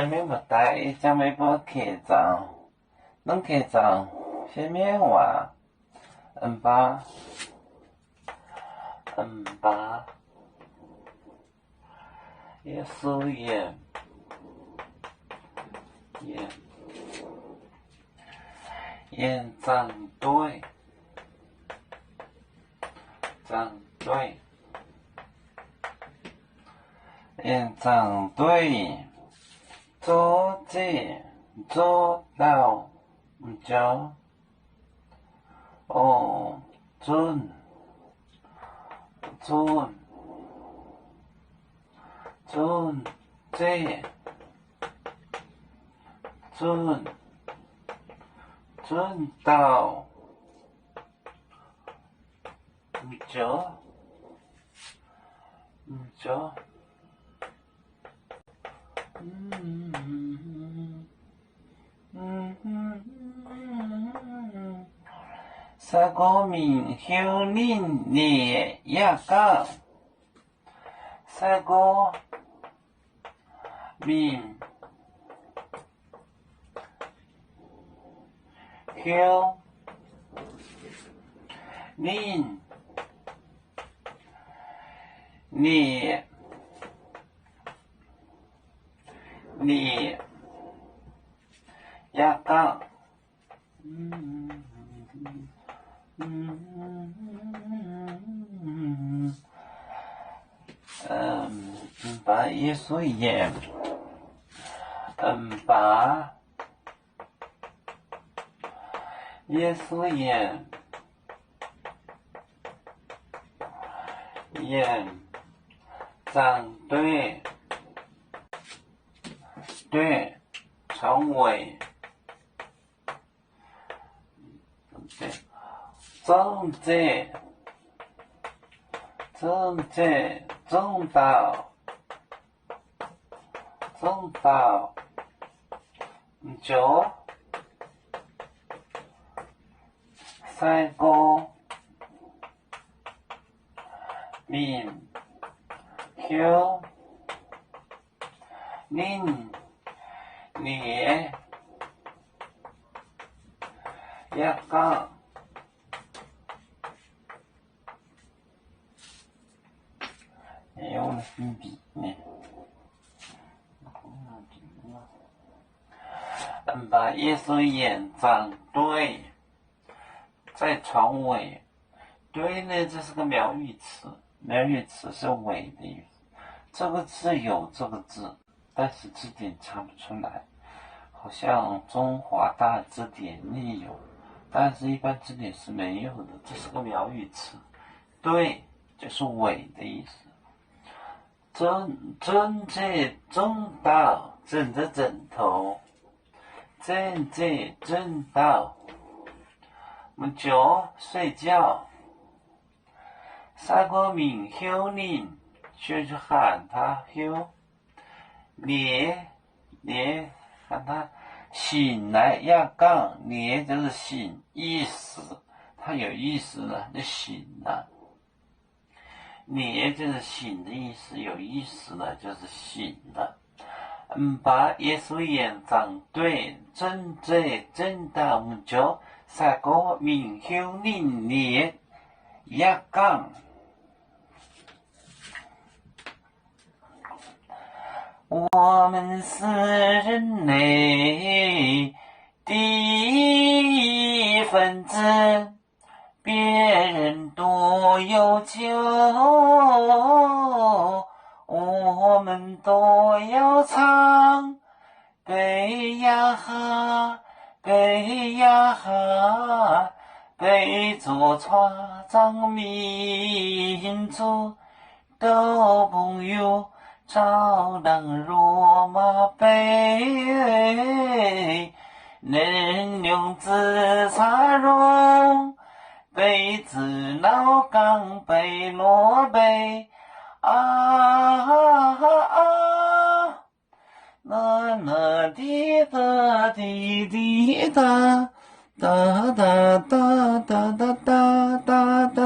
免不带，将微博客照，能客照，先免话，8，耶稣耶，演战队，演战队，做这做到就准这准到就三个名后年你也讲，三个名后年你也讲。把耶稣演，把耶稣演战队成为政治正道就三个名后年你也讲。用了粉笔呢，把耶稣演战队再成为对呢，这是个苗语词，苗语词是伪的意思。这个字有这个字，但是字典查不出来，好像中华大字典里有，但是一般字典是没有的。这是个苗语词，对就是伪的意思。正道，枕着枕头，正道，我们就睡觉。三个名后年，就是喊他后，你喊他醒来要讲，你就是醒意识，他有意识了就醒了。你就是醒的意思，有意识了就是醒了。把耶稣演战队正道我们就三个名后年你也讲。我们是人类的一份子，别人都有救，我们都要唱，背呀哈，背着船长民族的朋友，照亮罗马杯，能用自茶容。杯子老钢杯落杯那滴答滴滴答，哒哒哒哒哒哒哒哒。